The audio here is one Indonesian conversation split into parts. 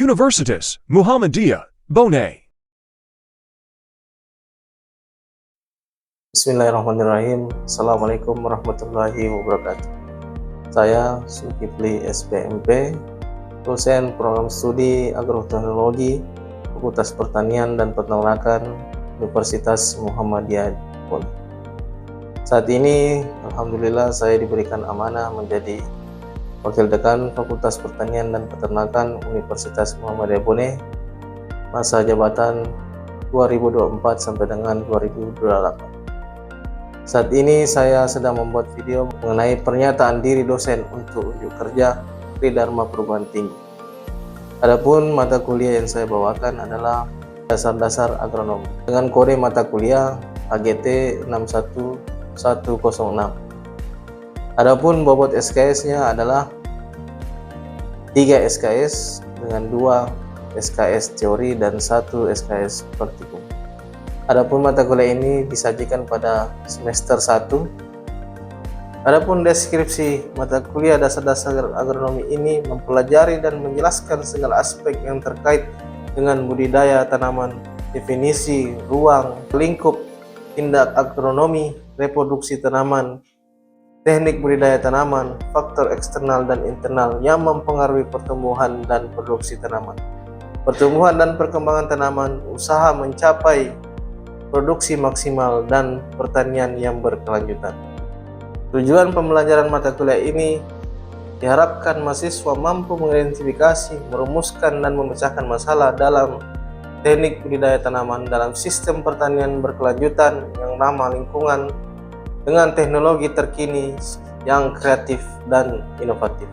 Universitas Muhammadiyah, Bone. Bismillahirrahmanirrahim. Assalamualaikum warahmatullahi wabarakatuh. Saya Zulkifli SPMP, dosen program studi agroteknologi Fakultas Pertanian dan Peternakan Universitas Muhammadiyah Bone. Saat ini alhamdulillah saya diberikan amanah menjadi Wakil Dekan Fakultas Pertanian dan Peternakan Universitas Muhammadiyah Bone, masa jabatan 2024 sampai dengan 2028. Saat ini saya sedang membuat video mengenai pernyataan diri dosen untuk unjuk kerja Tridharma Perguruan Tinggi. Adapun mata kuliah yang saya bawakan adalah dasar-dasar agronomi dengan kode mata kuliah AGT 61106. Adapun bobot SKS-nya adalah 3 SKS dengan 2 SKS teori dan 1 SKS praktikum. Adapun mata kuliah ini disajikan pada semester 1. Adapun deskripsi mata kuliah dasar-dasar agronomi ini mempelajari dan menjelaskan segala aspek yang terkait dengan budidaya tanaman, definisi, ruang, lingkup, tindak agronomi, reproduksi tanaman, teknik budidaya tanaman, faktor eksternal dan internal yang mempengaruhi pertumbuhan dan produksi tanaman, pertumbuhan dan perkembangan tanaman, usaha mencapai produksi maksimal, dan pertanian yang berkelanjutan. Tujuan pembelajaran mata kuliah ini diharapkan mahasiswa mampu mengidentifikasi, merumuskan, dan memecahkan masalah dalam teknik budidaya tanaman dalam sistem pertanian berkelanjutan yang ramah lingkungan dengan teknologi terkini yang kreatif dan inovatif.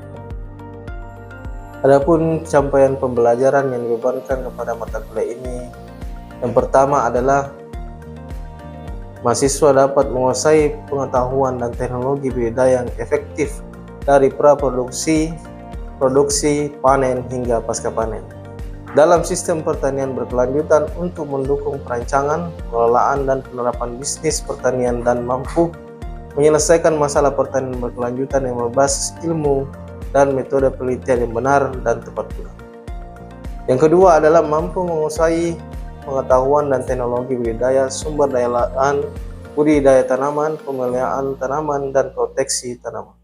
Adapun capaian pembelajaran yang dibebankan kepada mata kuliah ini, yang pertama adalah mahasiswa dapat menguasai pengetahuan dan teknologi budidaya yang efektif dari praproduksi, produksi, panen hingga pasca panen dalam sistem pertanian berkelanjutan untuk mendukung perancangan, pengelolaan, dan penerapan bisnis pertanian dan mampu menyelesaikan masalah pertanian berkelanjutan yang berbasis ilmu dan metode penelitian yang benar dan tepat pula. Yang kedua adalah mampu menguasai pengetahuan dan teknologi budidaya, sumber daya lahan, budidaya tanaman, pemeliharaan tanaman, dan proteksi tanaman.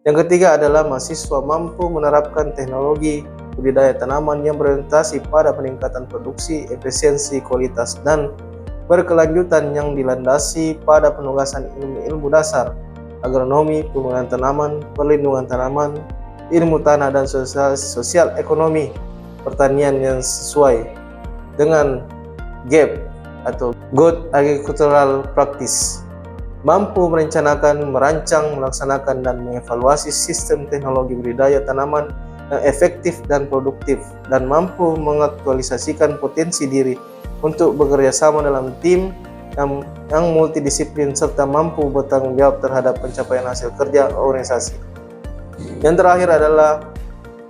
Yang ketiga adalah mahasiswa mampu menerapkan teknologi budidaya tanaman yang berorientasi pada peningkatan produksi, efisiensi, kualitas, dan berkelanjutan yang dilandasi pada penugasan ilmu-ilmu dasar, agronomi, penggunaan tanaman, perlindungan tanaman, ilmu tanah, dan sosial ekonomi pertanian yang sesuai dengan GAP atau Good Agricultural Practice, mampu merencanakan, merancang, melaksanakan, dan mengevaluasi sistem teknologi budidaya tanaman yang efektif dan produktif, dan mampu mengaktualisasikan potensi diri untuk bekerja sama dalam tim yang multidisiplin serta mampu bertanggung jawab terhadap pencapaian hasil kerja organisasi. Yang terakhir adalah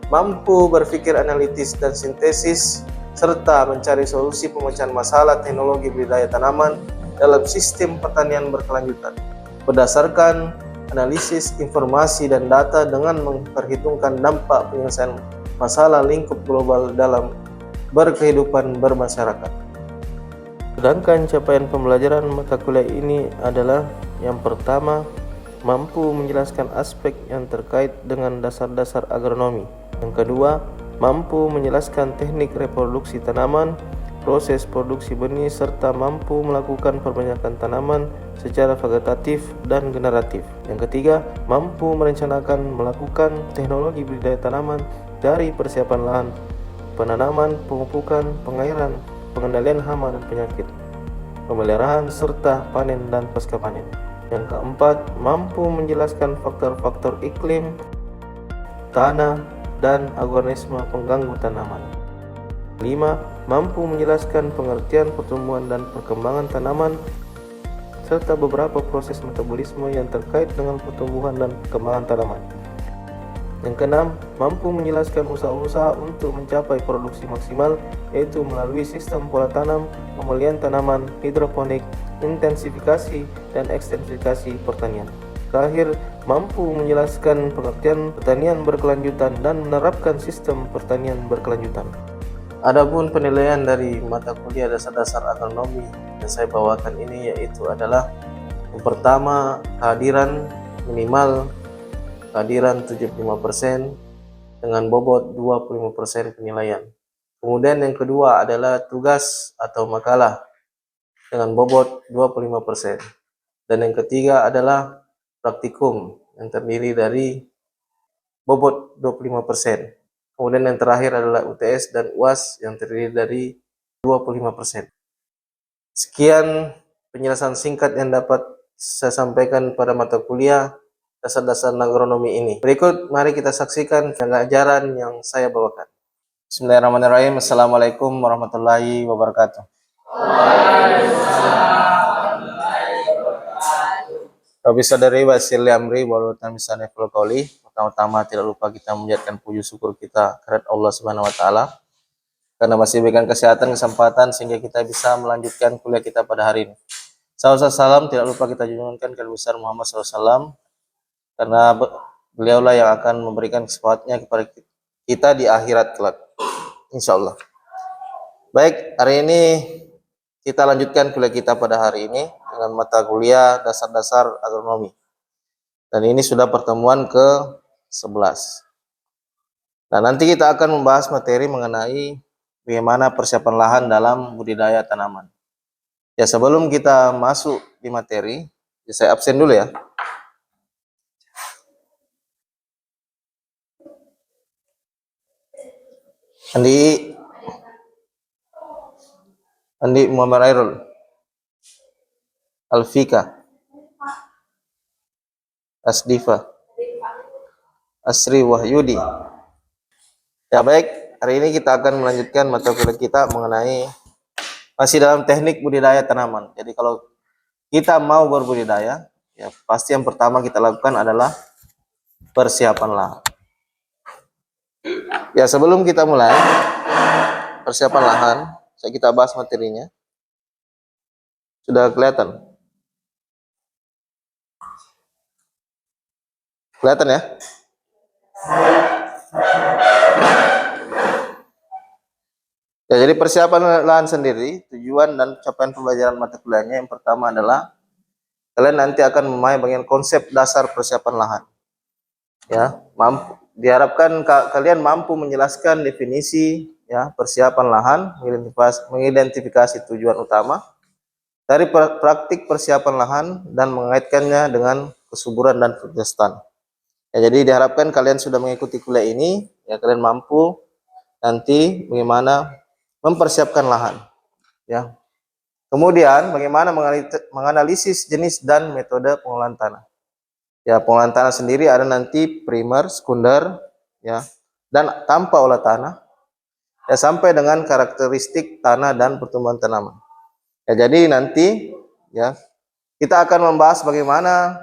mampu berpikir analitis dan sintesis serta mencari solusi pemecahan masalah teknologi budidaya tanaman dalam sistem pertanian berkelanjutan berdasarkan analisis informasi dan data dengan memperhitungkan dampak penyelesaian masalah lingkup global dalam berkehidupan bermasyarakat. Sedangkan capaian pembelajaran mata kuliah ini adalah yang pertama, mampu menjelaskan aspek yang terkait dengan dasar-dasar agronomi. Yang kedua, mampu menjelaskan teknik reproduksi tanaman, proses produksi benih, serta mampu melakukan perbanyakan tanaman secara vegetatif dan generatif. Yang ketiga, mampu merencanakan melakukan teknologi budidaya tanaman dari persiapan lahan, penanaman, pemupukan, pengairan, pengendalian hama dan penyakit, pemeliharaan, serta panen dan pasca panen. Yang keempat, mampu menjelaskan faktor-faktor iklim, tanah, dan organisme pengganggu tanaman. 5. Mampu menjelaskan pengertian pertumbuhan dan perkembangan tanaman serta beberapa proses metabolisme yang terkait dengan pertumbuhan dan perkembangan tanaman. Yang keenam, mampu menjelaskan usaha-usaha untuk mencapai produksi maksimal, yaitu melalui sistem pola tanam, pemeliharaan tanaman, hidroponik, intensifikasi, dan ekstensifikasi pertanian. Terakhir, mampu menjelaskan pengertian pertanian berkelanjutan dan menerapkan sistem pertanian berkelanjutan. Adapun penilaian dari mata kuliah dasar-dasar agronomi yang saya bawakan ini yaitu adalah yang pertama kehadiran minimal kehadiran 75% dengan bobot 25% penilaian. Kemudian yang kedua adalah tugas atau makalah dengan bobot 25%. Dan yang ketiga adalah praktikum yang terdiri dari bobot 25%. Kemudian yang terakhir adalah UTS dan UAS yang terdiri dari 25%. Sekian penjelasan singkat yang dapat saya sampaikan pada mata kuliah dasar-dasar agronomi ini. Berikut mari kita saksikan pengajaran yang saya bawakan. Bismillahirrahmanirrahim. Assalamualaikum warahmatullahi wabarakatuh. Rabbi sadari wasir li amri walutan misalnya qawli. Pertama-tama tidak lupa kita menjadikan puji syukur kita kepada Allah Subhanahu wa taala karena masih berikan kesehatan, kesempatan sehingga kita bisa melanjutkan kuliah kita pada hari ini. Salam tidak lupa kita junjungkan kepada besar Muhammad SAW karena beliaulah yang akan memberikan kesempatannya kepada kita di akhirat kelak. Insyaallah. Baik, hari ini kita lanjutkan kuliah kita pada hari ini dengan mata kuliah dasar-dasar agronomi. Dan ini sudah pertemuan ke-11. Nah, nanti kita akan membahas materi mengenai bagaimana persiapan lahan dalam budidaya tanaman. Ya, sebelum kita masuk di materi, ya saya absen dulu ya. Andi Muhammad Airul, Alfika, Asdifa, Asri Wahyudi. Ya baik, hari ini kita akan melanjutkan mata kuliah kita mengenai masih dalam teknik budidaya tanaman. Jadi kalau kita mau berbudidaya, ya pasti yang pertama kita lakukan adalah persiapan lahan. Ya sebelum kita mulai persiapan lahan, kita bahas materinya. Sudah kelihatan? Kelihatan ya? Ya, jadi persiapan lahan sendiri, tujuan dan capaian pembelajaran mata kuliahnya yang pertama adalah kalian nanti akan memahami bagian konsep dasar persiapan lahan. Ya, diharapkan kalian mampu menjelaskan definisi ya persiapan lahan, mengidentifikasi tujuan utama dari praktik persiapan lahan dan mengaitkannya dengan kesuburan dan fertilitas tanah. Ya, jadi diharapkan kalian sudah mengikuti kuliah ini, ya kalian mampu nanti bagaimana mempersiapkan lahan. Ya. Kemudian bagaimana menganalisis jenis dan metode pengolahan tanah. Ya, pengolahan tanah sendiri ada nanti primer, sekunder, ya, dan tanpa olah tanah. Ya, sampai dengan karakteristik tanah dan pertumbuhan tanaman. Ya, jadi nanti ya kita akan membahas bagaimana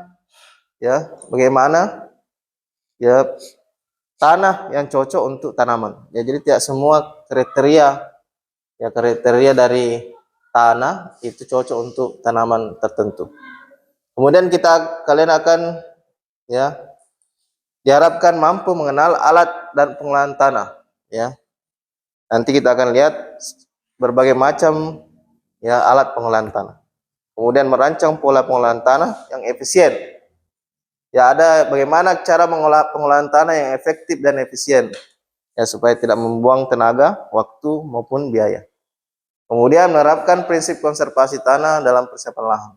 tanah yang cocok untuk tanaman. Ya, jadi tidak semua kriteria dari tanah itu cocok untuk tanaman tertentu. Kemudian kalian akan ya diharapkan mampu mengenal alat dan pengolahan tanah. Ya, nanti kita akan lihat berbagai macam ya alat pengolahan tanah. Kemudian merancang pola pengolahan tanah yang efisien. Ya, ada bagaimana cara pengolahan tanah yang efektif dan efisien. Ya, supaya tidak membuang tenaga, waktu maupun biaya. Kemudian menerapkan prinsip konservasi tanah dalam persiapan lahan.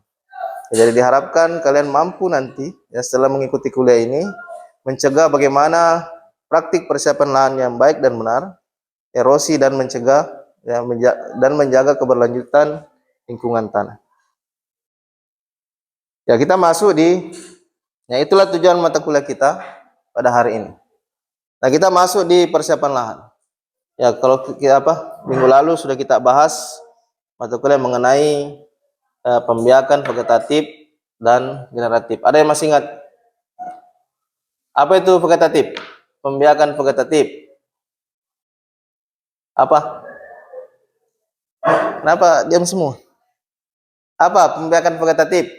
Ya, jadi diharapkan kalian mampu nanti ya setelah mengikuti kuliah ini mencegah bagaimana praktik persiapan lahan yang baik dan benar, erosi dan menjaga keberlanjutan lingkungan tanah. Ya, kita masuk ya itulah tujuan mata kuliah kita pada hari ini. Nah, kita masuk di persiapan lahan. Ya, kalau minggu lalu sudah kita bahas mata kuliah mengenai pembiakan vegetatif dan generatif. Ada yang masih ingat? Apa itu vegetatif? Pembiakan vegetatif. Apa? Kenapa diam semua? Apa pembiakan vegetatif?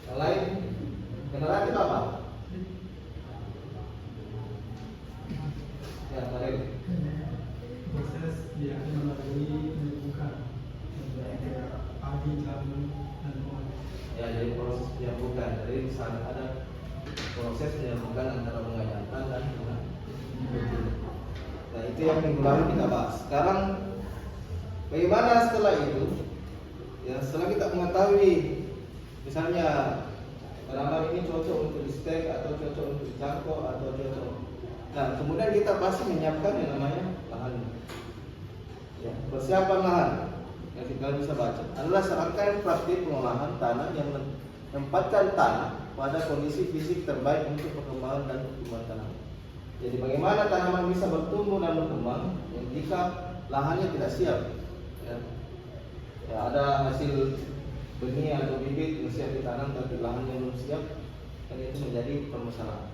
Yang lain, kendaraan itu apa? Ya, Karim. Proses dia melalui penumbukan pagi, lalu dan bawah. Ya, jadi proses penyambungan. Jadi misalnya ada proses penyambungan antara bunga jantan dan bunga betina. Nah, itu yang minggu lalu kita bahas. Sekarang bagaimana setelah itu? Ya, setelah kita mengetahui misalnya tanaman ini cocok untuk di stek atau cocok untuk dicangkok atau cocok. Nah, kemudian kita pasti menyiapkan yang namanya lahan. Ya, persiapan lahan yang kita bisa baca adalah serangkaian praktik pengolahan tanah yang menempatkan tanah pada kondisi fisik terbaik untuk perkembangan dan pertumbuhan tanaman. Jadi bagaimana tanaman bisa bertumbuh dan berkembang jika lahannya tidak siap? Ya, ya, ada hasil benih atau bibit yang siap ditanam tapi lahannya belum siap, dan itu menjadi permasalahan.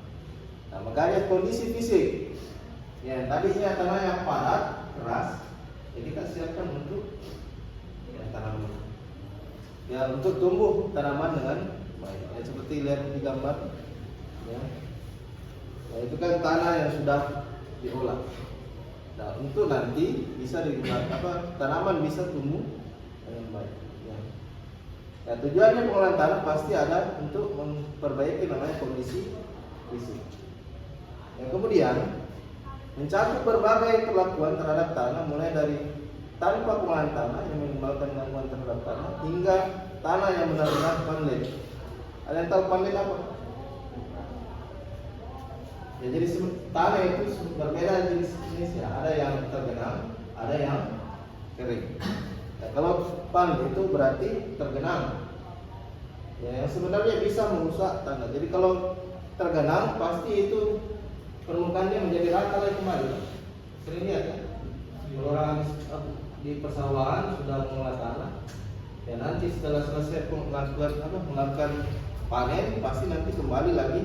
Nah, makanya kondisi fisik, ya tadinya tanahnya padat, keras, ya kita siapkan untuk ya, tanaman, ya untuk tumbuh tanaman dengan baik. Ya, seperti lihat di gambar, ya. Nah, itu kan tanah yang sudah diolah. Nah, untuk nanti bisa digunakan tanaman bisa tumbuh dengan baik. Ya. Nah, tujuannya pengolahan tanah pasti ada untuk memperbaiki namanya kondisi fisik. Yang kemudian mencakup berbagai perlakuan terhadap tanah, mulai dari tanpa pengolahan tanah yang menimbulkan gangguan terhadap tanah hingga tanah yang benar-benar panlet. Ada yang tahu panlet apa? Ya, jadi tanah itu berbeda jenisnya. Ada yang tergenang, ada yang kering. Nah, kalau panlet itu berarti tergenang. Ya, yang sebenarnya bisa merusak tanah. Jadi kalau tergenang pasti itu permukaannya menjadi rata lagi kembali. Sering lihat ya, kalau orang di persawahan sudah mengolah tanah, ya nanti setelah selesai melakukan panen pasti nanti kembali lagi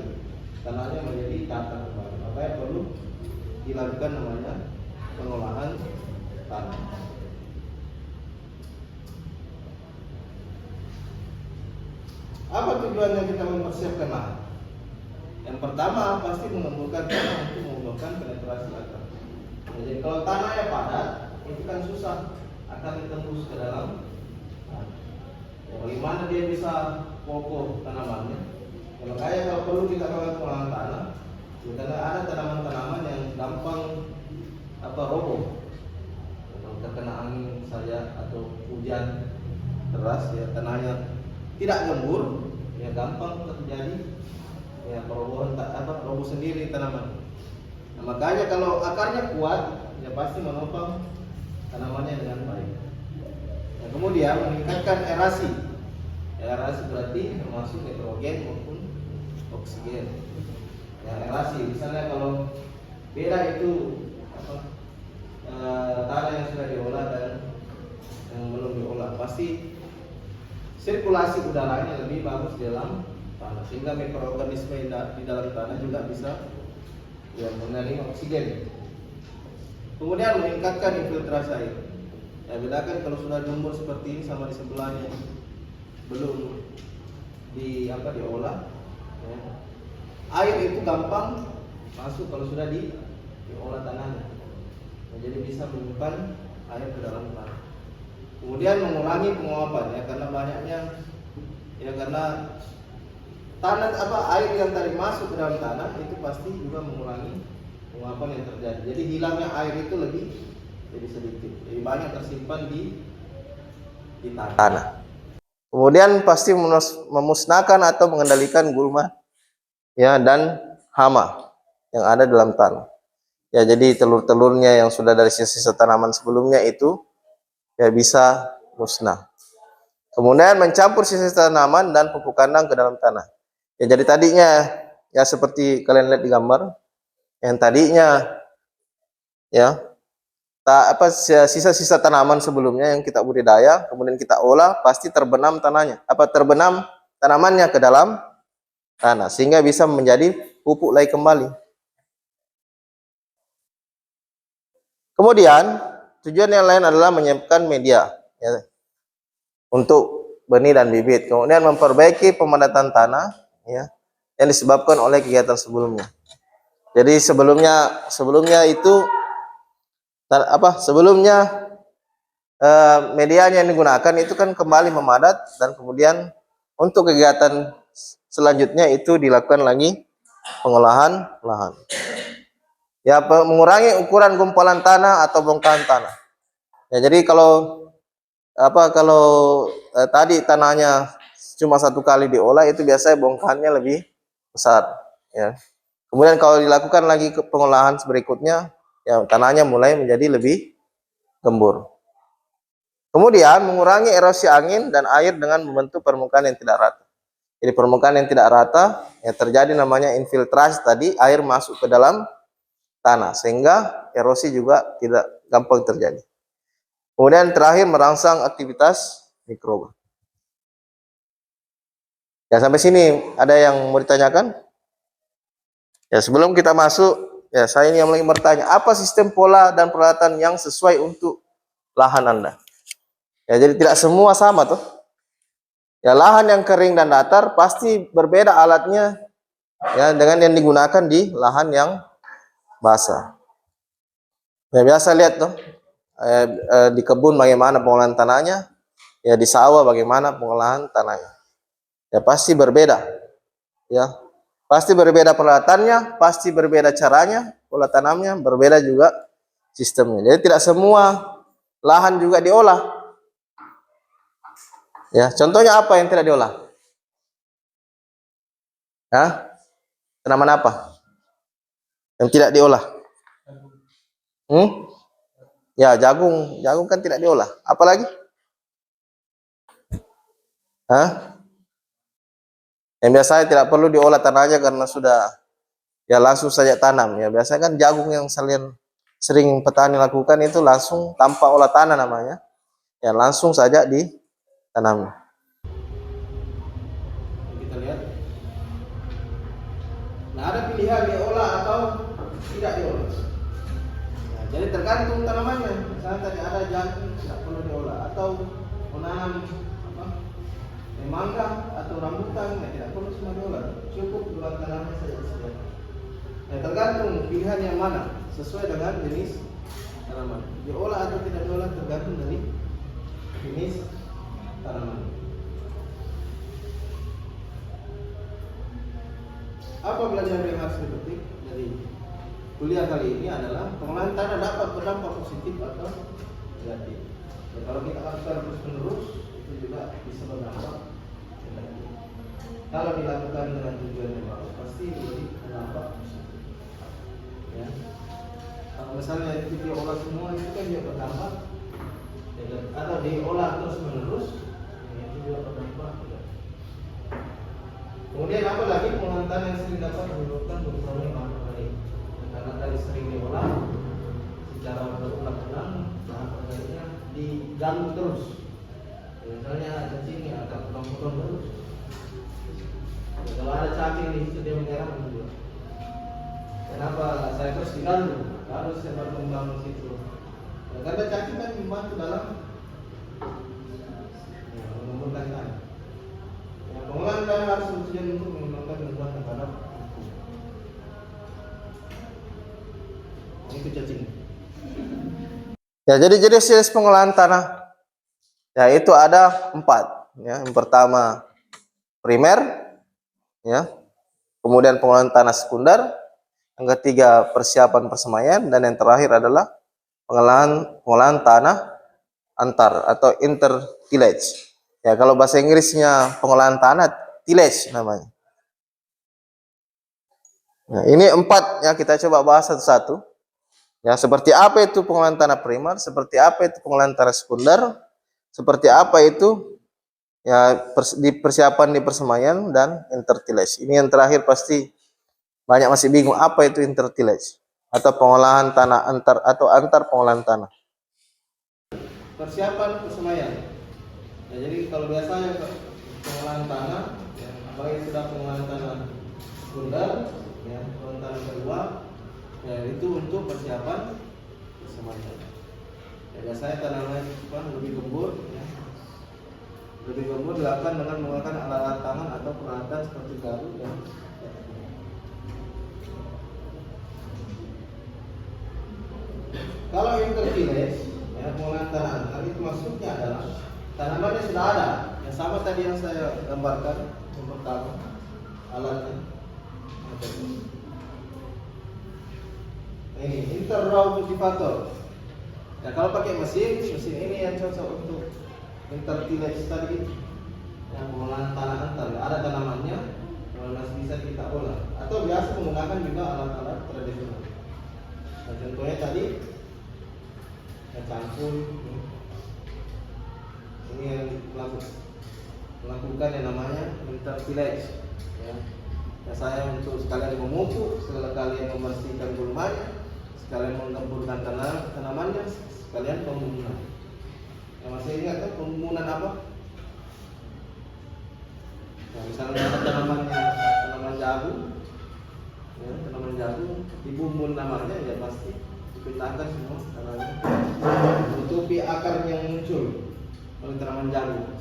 tanahnya menjadi rata kembali. Makanya perlu dilakukan namanya pengolahan tanah. Apa tujuannya kita mempersiapkan lahan? Yang pertama pasti mengumpulkan tanah untuk mengumpulkan penetrasi akar. Jadi kalau tanahnya padat, itu kan susah akan ditembus ke dalam. Ya, bagaimana dia bisa kokoh tanamannya? Ya, makanya kalau perlu kita lakukan pengolahan tanah, karena ada tanaman-tanaman yang gampang roboh. Kalau terkena angin saja atau hujan deras, ya tanahnya tidak gembur, ya gampang terjadi ya perobohan roboh sendiri tanaman. Nah, makanya kalau akarnya kuat, ya pasti menopang tanamannya dengan baik. Nah, kemudian meningkatkan aerasi. Aerasi berarti termasuk nitrogen maupun oksigen. Ya, aerasi, misalnya kalau beda itu tanah yang sudah diolah dan yang belum diolah, pasti sirkulasi udaranya lebih bagus di dalam tanah, sehingga mikroorganisme di dalam tanah juga bisa ya, menerima oksigen. Kemudian meningkatkan infiltrasi air. Ya, bedakan kalau sudah jumbo seperti ini sama di sebelahnya belum diolah. Ya. Air itu gampang masuk kalau sudah diolah tanahnya. Nah, jadi bisa menyimpan air ke dalam tanah. Kemudian mengurangi penguapan ya, karena banyaknya ya karena tanah air yang tadi masuk ke dalam tanah itu pasti juga mengurangi penguapan yang terjadi. Jadi hilangnya air itu lebih jadi sedikit. Jadi banyak tersimpan di tanah. Kemudian pasti memusnahkan atau mengendalikan gulma ya dan hama yang ada dalam tanah. Ya, jadi telur-telurnya yang sudah dari sisa-sisa tanaman sebelumnya itu ya bisa musnah. Kemudian mencampur sisa tanaman dan pupuk kandang ke dalam tanah. Ya, jadi tadinya ya seperti kalian lihat di gambar, yang tadinya ya sisa-sisa tanaman sebelumnya yang kita budidaya, kemudian kita olah, pasti terbenam terbenam tanamannya ke dalam tanah sehingga bisa menjadi pupuk lagi kembali. Kemudian tujuan yang lain adalah menyiapkan media ya, untuk benih dan bibit. Kemudian memperbaiki pemadatan tanah, ya, yang disebabkan oleh kegiatan sebelumnya. Jadi sebelumnya itu sebelumnya medianya yang digunakan itu kan kembali memadat, dan kemudian untuk kegiatan selanjutnya itu dilakukan lagi pengolahan lahan. Ya, mengurangi ukuran gumpalan tanah atau bongkahan tanah. Ya, jadi kalau tadi tanahnya cuma satu kali diolah, itu biasanya bongkahannya lebih besar. Ya. Kemudian kalau dilakukan lagi ke pengolahan berikutnya, ya tanahnya mulai menjadi lebih gembur. Kemudian mengurangi erosi angin dan air dengan membentuk permukaan yang tidak rata. Jadi permukaan yang tidak rata, ya terjadi namanya infiltrasi tadi, air masuk ke dalam tanah sehingga erosi juga tidak gampang terjadi. Kemudian terakhir merangsang aktivitas mikroba. Ya, sampai sini ada yang mau ditanyakan? Ya, sebelum kita masuk, ya saya ini yang lagi bertanya, apa sistem pola dan peralatan yang sesuai untuk lahan Anda? Ya, jadi tidak semua sama tuh. Ya, lahan yang kering dan datar pasti berbeda alatnya, ya, dengan yang digunakan di lahan yang basah. Ya, biasa lihat tuh di kebun bagaimana pengolahan tanahnya, ya di sawah bagaimana pengolahan tanahnya. Ya pasti berbeda. Ya, pasti berbeda peralatannya, pasti berbeda caranya, pola tanamnya, berbeda juga sistemnya. Jadi tidak semua lahan juga diolah. Ya, contohnya apa yang tidak diolah? Hah? Tanaman apa yang tidak diolah? Ya, jagung kan tidak diolah. Apalagi? Hah? Yang biasanya tidak perlu diolah tanahnya karena sudah ya langsung saja tanam. Ya biasanya kan jagung yang sering petani lakukan itu langsung tanpa olah tanah namanya. Ya langsung saja ditanam. Kita lihat. Nah, ada pilihan diolah atau tidak diolah. Nah, jadi tergantung tanamannya. Misalnya tadi ada jagung tidak perlu diolah, atau menanam mangga atau rambutan, ya tidak perlu semua diolah, cukup dua tanamnya saja disediakan. Nah, tergantung pilihan yang mana sesuai dengan jenis tanaman. Diolah atau tidak diolah tergantung dari jenis tanaman. Apa pelajaran yang harus dipetik dari kuliah kali ini adalah pengolahan tanah dapat berdampak positif atau negatif. Ya, kalau kita lakukan terus-menerus itu juga bisa berdampak negatif. Kalau dilakukan dengan tujuan yang bagus pasti berdampak positif. Ya. Kalau misalnya itu diolah semua itu kan juga berdampak negatif. Atau diolah terus-menerus itu juga berdampak negatif. Kemudian apa lagi pengolahan tanah yang sering dapat menyebabkan berkurangnya bahan organik. Karena tadi sering diolah secara berulang-ulang, bahan organiknya diganggu terus. Misalnya cacing yang akan potong-potong terus. Kalau ada cacing di situ dia menyerang juga. Kenapa saya terus diganggu? Harus saya berkembang di situ. Karena cacing kan membantu dalam menumbuhkan tanah. Pengolahan tanah harus bertujuan untuk mengembangkan lingkungan terhadap itu cacing. Ya, jadi jenis pengolahan tanah ya itu ada 4. Ya, yang pertama primer, ya. Kemudian pengolahan tanah sekunder, yang ketiga persiapan persemaian, dan yang terakhir adalah pengolahan tanah antar atau intertillage. Ya, kalau bahasa Inggrisnya pengolahan tanah, tillage namanya. Nah, ini 4 ya, kita coba bahas satu-satu. Ya, seperti apa itu pengolahan tanah primer, seperti apa itu pengolahan tanah sekunder, seperti apa itu ya persiapan di persemaian, dan intertillage. Ini yang terakhir pasti banyak masih bingung apa itu intertillage atau pengolahan tanah antar pengolahan tanah. Persiapan persemaian. Ya, jadi kalau biasanya pengolahan tanah, ya, apalagi sudah pengolahan tanah sekunder, ya, pengolahan tanah kedua, ya itu untuk persiapan persemaian. Ya, biasanya tanaman lebih gembur, ya. Lebih gembur dilakukan dengan menggunakan alat-alat tangan atau peralatan seperti garu dan kalau intervillage, ya, pengolahan tanaman itu maksudnya adalah tanamannya sudah ada, yang sama tadi yang saya gambarkan yang pertama alatnya. Ini interrow cultivator. Nah, kalau pakai mesin ini yang cocok untuk intertillage tadi, yang pengolahan tanaman tadi. Ada tanamannya, masih bisa kita olah. Atau biasa menggunakan juga alat-alat tradisional. Nah, contohnya tadi, ya, campur. Ini yang melakukan yang namanya intertillage. Ya. Ya, saya untuk sekalian memupuk, sekalian membersihkan gulmanya, sekalian menggemburkan tanamannya, sekalian pembunuhan. Yang masih ingat kan pembunuhan apa? Nah, misalnya ada tanaman jagung, ya, tanaman jagung dibumbun namanya, ya pasti dipindahkan semua tanaman, menutupi akar yang muncul oleh tanaman jagung.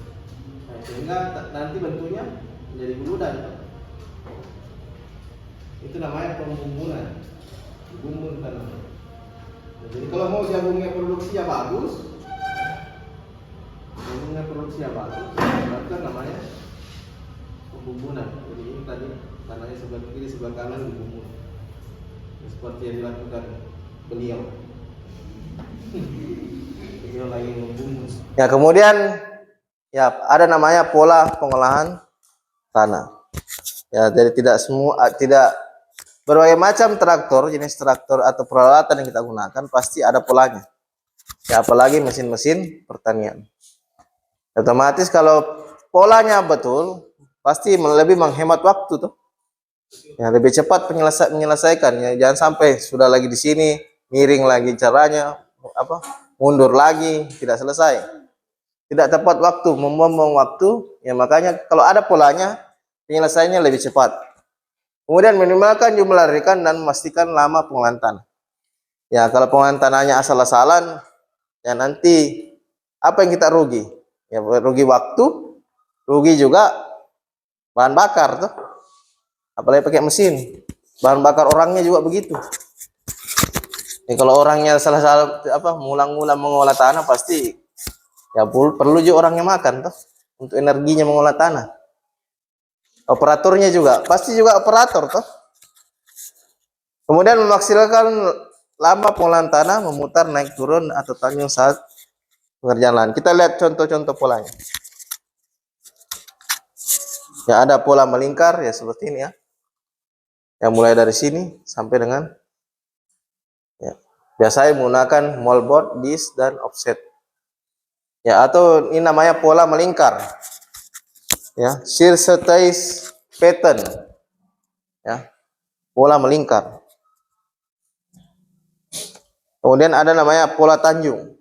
Nah, sehingga nanti bentuknya menjadi guludan. Itu namanya pembumbunan, dibumbun tanaman. Nah, jadi kalau mau jagungnya produksinya bagus, itu namanya pembumbunan. Jadi ini tadi tanahnya sebelah kiri, sebelah kanan dibumbun, seperti yang dilakukan beliau. Beliau lagi membumbun. Ya, kemudian ya ada namanya pola pengolahan tanah. Ya, jadi tidak berbagai macam traktor, jenis traktor atau peralatan yang kita gunakan pasti ada polanya. Ya, apalagi mesin-mesin pertanian. Otomatis kalau polanya betul, pasti lebih menghemat waktu tuh. Ya, lebih cepat menyelesaikan. Ya, jangan sampai sudah lagi di sini, miring lagi caranya, mundur lagi, tidak selesai. Tidak tepat waktu, membuang waktu. Ya, makanya kalau ada polanya, penyelesaiannya lebih cepat. Kemudian minimalkan jumlah rekan dan memastikan lama pengolahan tanah. Ya, kalau pengolahan tanahnya asal-asalan, ya nanti apa yang kita rugi? Ya, rugi waktu, rugi juga bahan bakar tuh. Apalagi pakai mesin. Bahan bakar orangnya juga begitu. Ya, kalau orangnya salah-salah mengulang-ulang mengolah tanah, pasti ya perlu juga orangnya makan tuh untuk energinya mengolah tanah. Operatornya juga, pasti juga operator toh. Kemudian memaksimalkan lama pengolahan tanah, memutar naik turun atau tanjung saat pengerjaan lahan. Kita lihat contoh-contoh polanya. Ya, ada pola melingkar ya seperti ini ya. Yang mulai dari sini sampai dengan ya, biasanya menggunakan moldboard, disc dan offset. Ya, atau ini namanya pola melingkar. Ya, Circetize pattern. Ya, pola melingkar. Kemudian ada namanya pola tanjung.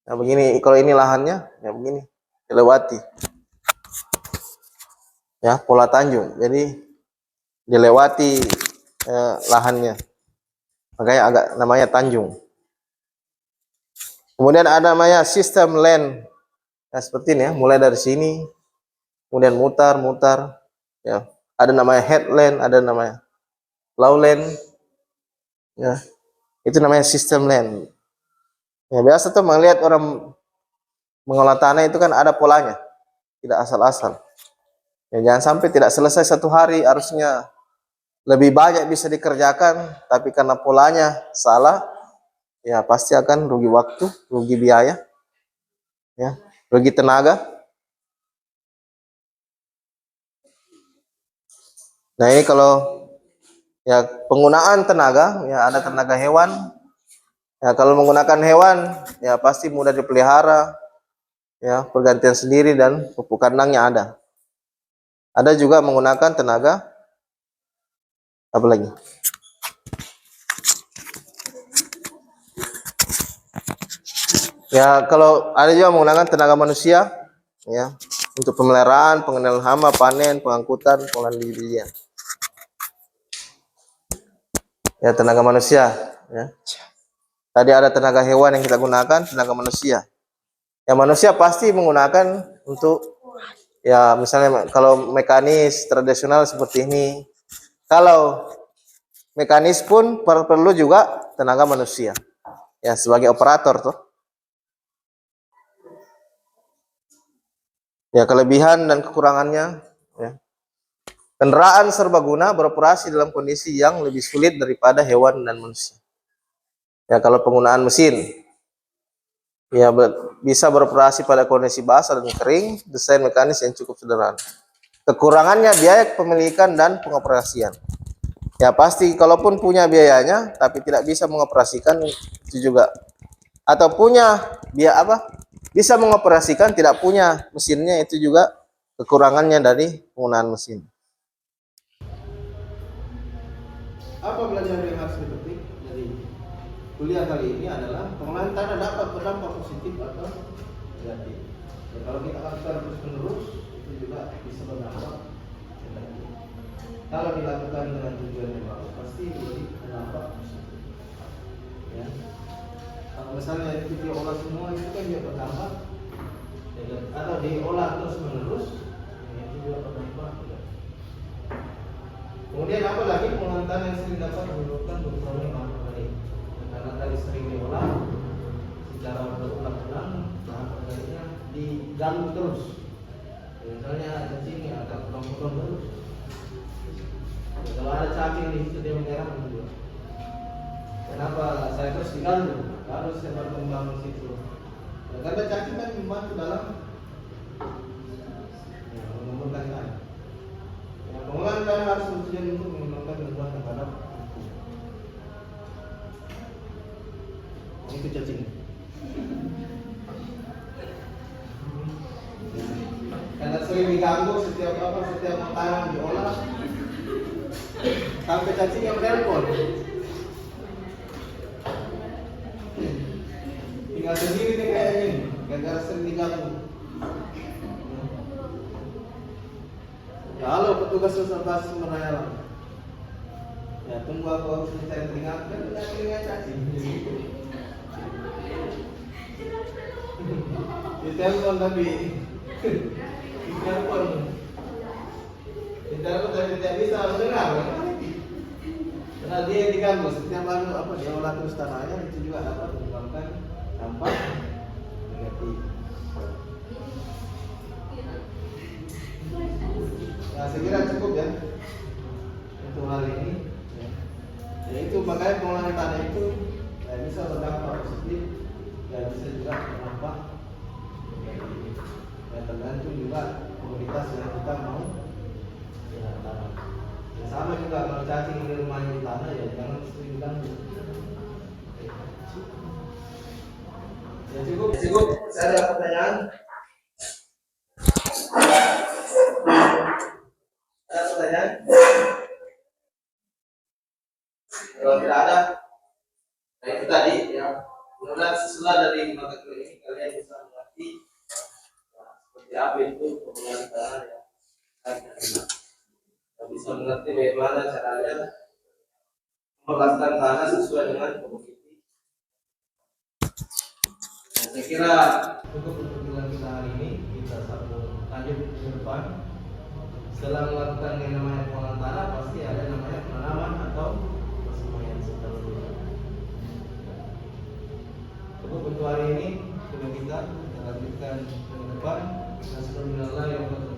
Nah, begini, kalau ini lahannya, ya begini, dilewati. Ya, pola tanjung. Jadi dilewati lahannya. Makanya agak namanya tanjung. Kemudian ada namanya sistem land. Nah, seperti ini ya, mulai dari sini, kemudian mutar, ya. Ada namanya headland, ada namanya lowland, ya. Itu namanya sistem land. Ya, biasa tuh melihat orang mengolah tanah itu kan ada polanya, tidak asal-asal. Ya, jangan sampai tidak selesai satu hari, harusnya lebih banyak bisa dikerjakan, tapi karena polanya salah, ya pasti akan rugi waktu, rugi biaya, ya, rugi tenaga. Nah, ini kalau ya penggunaan tenaga, ya ada tenaga hewan. Ya, kalau menggunakan hewan, ya pasti mudah dipelihara, ya pergantian sendiri dan pupuk kandangnya ada. Ada juga menggunakan tenaga apa lagi? Ya, kalau ada juga menggunakan tenaga manusia, ya untuk pemeliharaan, pengendalian hama, panen, pengangkutan, pengolahan bijian. Ya, tenaga manusia. Ya. Tadi ada tenaga hewan yang kita gunakan, tenaga manusia. Ya, manusia pasti menggunakan untuk Ya, misalnya kalau mekanis tradisional seperti ini. Kalau mekanis pun perlu juga tenaga manusia. Ya, sebagai operator tuh. Ya, kelebihan dan kekurangannya. Ya. Kendaraan serbaguna beroperasi dalam kondisi yang lebih sulit daripada hewan dan manusia. Ya, kalau penggunaan mesin, ya bisa beroperasi pada kondisi basah dan kering, desain mekanis yang cukup sederhana. Kekurangannya biaya kepemilikan dan pengoperasian. Ya pasti, kalaupun punya biayanya, tapi tidak bisa mengoperasikan itu juga. Atau punya biaya bisa mengoperasikan, tidak punya mesinnya, itu juga kekurangannya dari penggunaan mesin. Apa pelajaran yang harus dipetik dari kuliah kali ini adalah pengelolaan tanah dapat berdampak positif atau negatif. Ya, kalau kita lakukan terus menerus, itu juga bisa berdampak negatif. Kalau dilakukan dengan tujuan yang bagus, pasti memberi berdampak positif. Ya. Kalau misalnya itu diolah semua, itu kan juga berdampak negatif. Atau diolah terus menerus, ya, itu juga berdampak negatif. Kemudian apa lagi, pengolahan tanah yang sering dapat menyebabkan berkurangnya bahan organik. Karena tadi sering diolah secara berulang-ulang, bahan organiknya diganggu terus. Misalnya cacing yang akan potong-potong terus. Kalau ada cacing di situ dia menyerang juga. Kenapa saya terus diganggu? Harus saya berkembang di situ. Karena cacing kan membantu dalam menumbuhkan tanah. Pengolahan tanah harus bertujuan untuk mengembangkan lingkungan terhadap itu cacing. Karena sering diganggu setiap tanah diolah, sampai cacing yang telepon. Tinggal sendiri nih kayaknya, gara-gara sering diganggu. Ya, halo petugas konservasi sumber daya alam. Ya, tunggu aku harus mencari telinga, kan punya telinga cacing. Ditelepon tapi ditelepon tapi tidak bisa mendengar. Karena dia diganggu setiap dia olah terus tanahnya, itu juga dapat menyebabkan dampak negatif. Nah, saya kira cukup ya untuk hal ini. Ya, itu makanya pengolahan tanah itu ya, bisa berdampak positif, ya bisa juga berdampak negatif. Ya, tergantung juga komoditas yang kita mau ya, tanam. Ya, sama juga kalau cacing di rumahnya di tanah, ya jangan sering ganggu. Ya cukup. Saya ada pertanyaan. Kalau tidak ada, nah itu tadi ya. Mudah-mudahan setelah dari materi ini kalian bisa mengerti seperti apa itu pengolahan tanah ya. Kita bisa mengerti bagaimana caranya memperlakukan tanah sesuai dengan komoditi. Saya kira cukup untuk bulan kita hari ini. Kita sambung lanjut ke depan. Setelah melakukan yang namanya pengolahan tanah, pasti ada namanya penanaman atau persemaian seterusnya. Cukup untuk hari ini, sudah kita lanjutkan ke depan. Assalamualaikum warahmatullahi wabarakatuh.